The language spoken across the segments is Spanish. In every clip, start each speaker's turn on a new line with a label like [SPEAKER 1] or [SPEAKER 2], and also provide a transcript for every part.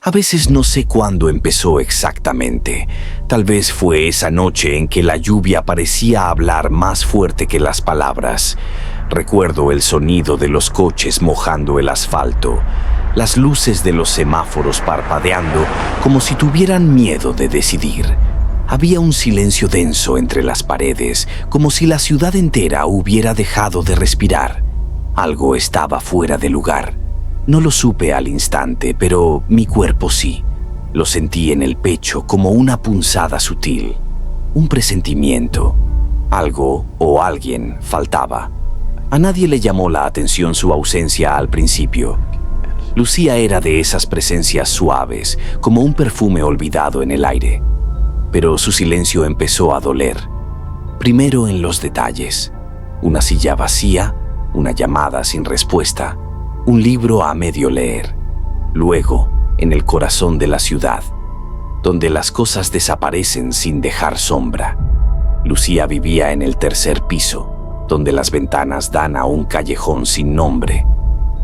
[SPEAKER 1] A veces no sé cuándo empezó exactamente. Tal vez fue esa noche en que la lluvia parecía hablar más fuerte que las palabras. Recuerdo el sonido de los coches mojando el asfalto, las luces de los semáforos parpadeando como si tuvieran miedo de decidir. Había un silencio denso entre las paredes, como si la ciudad entera hubiera dejado de respirar. Algo estaba fuera de lugar. No lo supe al instante, pero mi cuerpo sí. Lo sentí en el pecho como una punzada sutil. Un presentimiento. Algo o alguien faltaba. A nadie le llamó la atención su ausencia al principio. Lucía era de esas presencias suaves, como un perfume olvidado en el aire. Pero su silencio empezó a doler. Primero en los detalles. Una silla vacía, una llamada sin respuesta, un libro a medio leer. Luego, en el corazón de la ciudad, donde las cosas desaparecen sin dejar sombra. Lucía vivía en el tercer piso, donde las ventanas dan a un callejón sin nombre.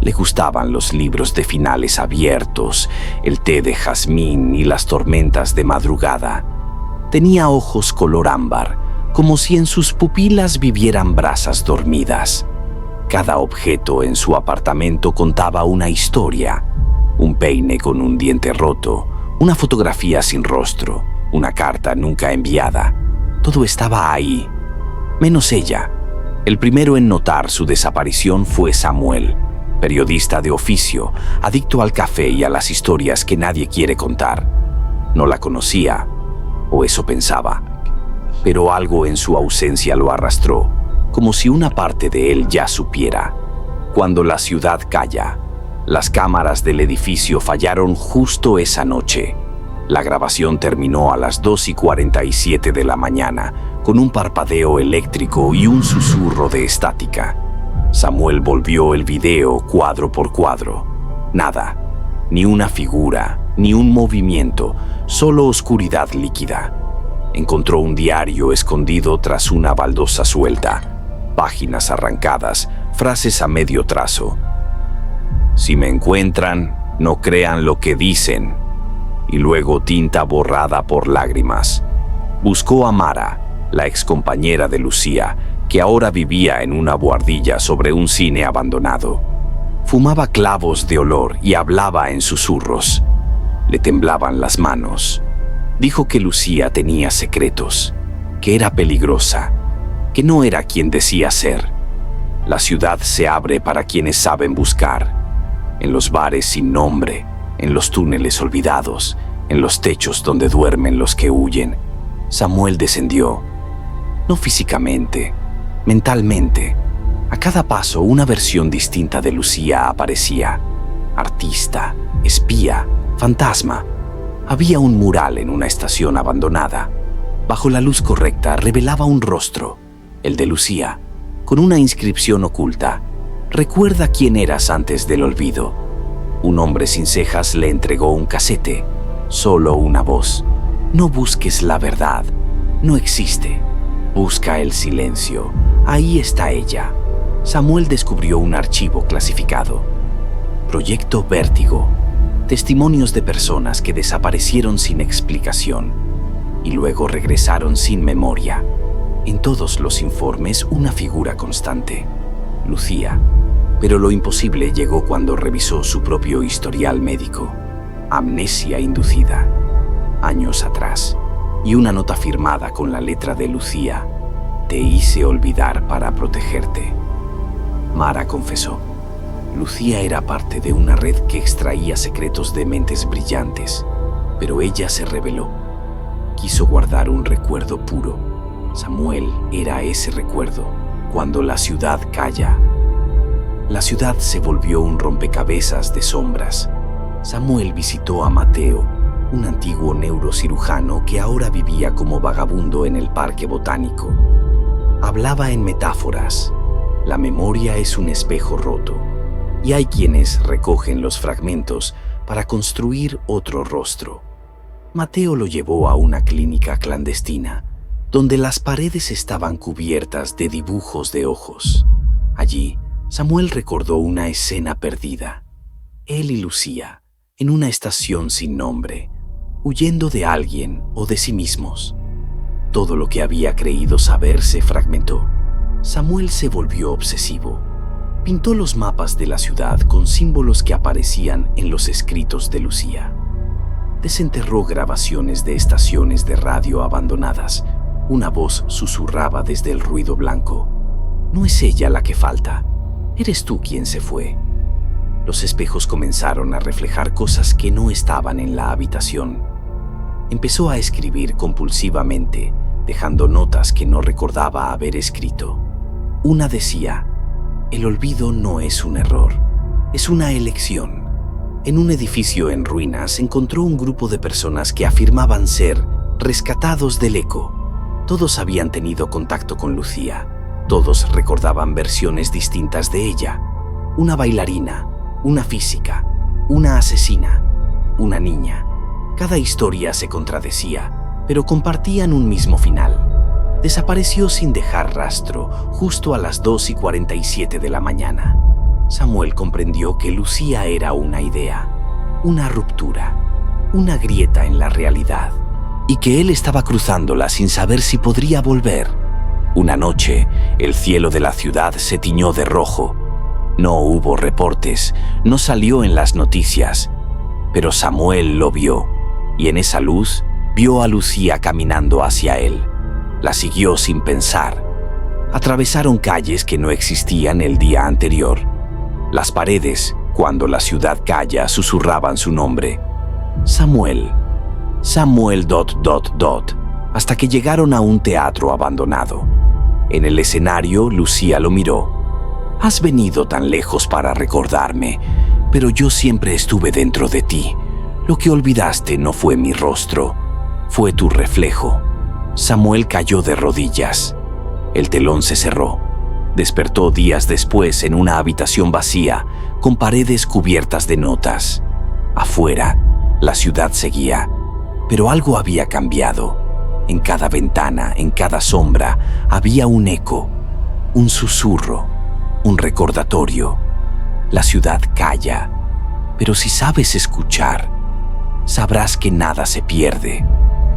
[SPEAKER 1] Le gustaban los libros de finales abiertos, el té de jazmín y las tormentas de madrugada. Tenía ojos color ámbar, como si en sus pupilas vivieran brasas dormidas. Cada objeto en su apartamento contaba una historia. Un peine con un diente roto, una fotografía sin rostro, una carta nunca enviada. Todo estaba ahí, menos ella. El primero en notar su desaparición fue Samuel, periodista de oficio, adicto al café y a las historias que nadie quiere contar. No la conocía, o eso pensaba, pero algo en su ausencia lo arrastró, como si una parte de él ya supiera. Cuando la ciudad calla, las cámaras del edificio fallaron justo esa noche. La grabación terminó a las 2:47 de la mañana, con un parpadeo eléctrico y un susurro de estática. Samuel volvió el video cuadro por cuadro. Nada, ni una figura, ni un movimiento, solo oscuridad líquida. Encontró un diario escondido tras una baldosa suelta, páginas arrancadas, frases a medio trazo. Si me encuentran, no crean lo que dicen. Y luego tinta borrada por lágrimas. Buscó a Mara, la excompañera de Lucía, que ahora vivía en una buhardilla sobre un cine abandonado. Fumaba clavos de olor y hablaba en susurros. Le temblaban las manos. Dijo que Lucía tenía secretos, que era peligrosa, que no era quien decía ser. La ciudad se abre para quienes saben buscar. En los bares sin nombre, en los túneles olvidados, en los techos donde duermen los que huyen. Samuel descendió, no físicamente, mentalmente. A cada paso una versión distinta de Lucía aparecía. Artista, espía, fantasma. Había un mural en una estación abandonada. Bajo la luz correcta revelaba un rostro, el de Lucía, con una inscripción oculta. Recuerda quién eras antes del olvido. Un hombre sin cejas le entregó un casete. Solo una voz. No busques la verdad. No existe. Busca el silencio. Ahí está ella. Samuel descubrió un archivo clasificado. Proyecto Vértigo. Testimonios de personas que desaparecieron sin explicación y luego regresaron sin memoria. En todos los informes una figura constante. Lucía. Pero lo imposible llegó cuando revisó su propio historial médico. Amnesia inducida. Años atrás. Y una nota firmada con la letra de Lucía. Te hice olvidar para protegerte. Mara confesó. Lucía era parte de una red que extraía secretos de mentes brillantes, pero ella se rebeló. Quiso guardar un recuerdo puro. Samuel era ese recuerdo. Cuando la ciudad calla. La ciudad se volvió un rompecabezas de sombras. Samuel visitó a Mateo, un antiguo neurocirujano que ahora vivía como vagabundo en el parque botánico. Hablaba en metáforas. La memoria es un espejo roto, y hay quienes recogen los fragmentos para construir otro rostro. Mateo lo llevó a una clínica clandestina, donde las paredes estaban cubiertas de dibujos de ojos. Allí, Samuel recordó una escena perdida. Él y Lucía, en una estación sin nombre, huyendo de alguien o de sí mismos. Todo lo que había creído saber se fragmentó. Samuel se volvió obsesivo. Pintó los mapas de la ciudad con símbolos que aparecían en los escritos de Lucía. Desenterró grabaciones de estaciones de radio abandonadas. Una voz susurraba desde el ruido blanco: «No es ella la que falta, eres tú quien se fue». Los espejos comenzaron a reflejar cosas que no estaban en la habitación. Empezó a escribir compulsivamente, dejando notas que no recordaba haber escrito. Una decía: «El olvido no es un error, es una elección». En un edificio en ruinas encontró un grupo de personas que afirmaban ser rescatados del eco. Todos habían tenido contacto con Lucía. Todos recordaban versiones distintas de ella. Una bailarina, una física, una asesina, una niña. Cada historia se contradecía, pero compartían un mismo final. Desapareció sin dejar rastro justo a las 2:47 de la mañana. Samuel comprendió que Lucía era una idea, una ruptura, una grieta en la realidad, y que él estaba cruzándola sin saber si podría volver. Una noche, el cielo de la ciudad se tiñó de rojo. No hubo reportes, no salió en las noticias, pero Samuel lo vio, y en esa luz vio a Lucía caminando hacia él. La siguió sin pensar. Atravesaron calles que no existían el día anterior. Las paredes, cuando la ciudad calla, susurraban su nombre: Samuel, Samuel ... hasta que llegaron a un teatro abandonado. En el escenario, Lucía lo miró. «Has venido tan lejos para recordarme, pero yo siempre estuve dentro de ti. Lo que olvidaste no fue mi rostro, fue tu reflejo». Samuel cayó de rodillas. El telón se cerró. Despertó días después en una habitación vacía, con paredes cubiertas de notas. Afuera, la ciudad seguía, pero algo había cambiado. En cada ventana, en cada sombra, había un eco, un susurro, un recordatorio. La ciudad calla, pero si sabes escuchar, sabrás que nada se pierde,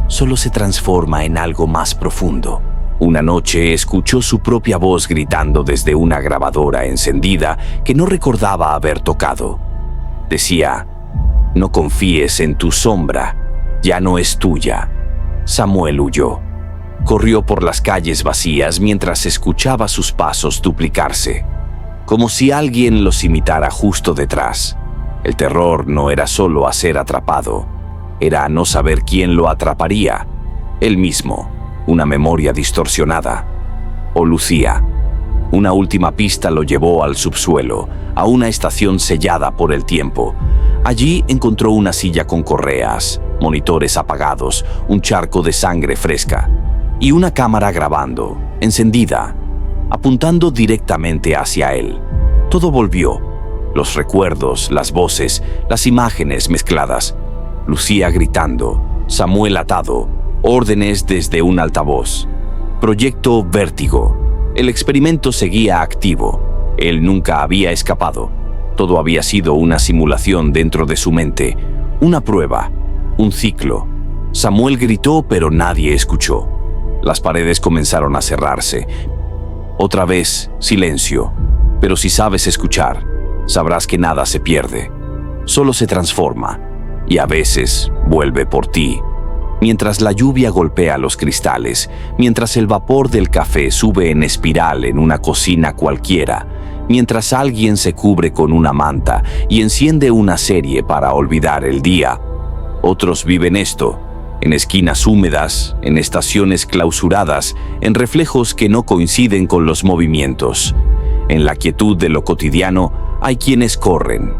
[SPEAKER 1] solo se transforma en algo más profundo. Una noche escuchó su propia voz gritando desde una grabadora encendida que no recordaba haber tocado. Decía: «No confíes en tu sombra, ya no es tuya». Samuel huyó. Corrió por las calles vacías mientras escuchaba sus pasos duplicarse, como si alguien los imitara justo detrás. El terror no era solo a ser atrapado, era a no saber quién lo atraparía. Él mismo. Una memoria distorsionada, o Lucía. Una última pista lo llevó al subsuelo, a una estación sellada por el tiempo. Allí encontró una silla con correas, monitores apagados, un charco de sangre fresca y una cámara grabando, encendida, apuntando directamente hacia él. Todo volvió, los recuerdos, las voces, las imágenes mezcladas. Lucía gritando, Samuel atado, órdenes desde un altavoz. Proyecto Vértigo. El experimento seguía activo. Él nunca había escapado. Todo había sido una simulación dentro de su mente, una prueba, un ciclo. Samuel gritó, pero nadie escuchó. Las paredes comenzaron a cerrarse. Otra vez, silencio. Pero si sabes escuchar, sabrás que nada se pierde. Solo se transforma, y a veces vuelve por ti. Mientras la lluvia golpea los cristales, mientras el vapor del café sube en espiral en una cocina cualquiera, mientras alguien se cubre con una manta y enciende una serie para olvidar el día, otros viven esto, en esquinas húmedas, en estaciones clausuradas, en reflejos que no coinciden con los movimientos. En la quietud de lo cotidiano hay quienes corren,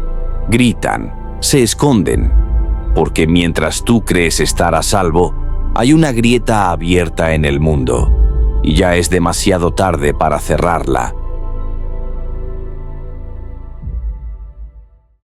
[SPEAKER 1] gritan, se esconden, porque mientras tú crees estar a salvo, hay una grieta abierta en el mundo, y ya es demasiado tarde para cerrarla.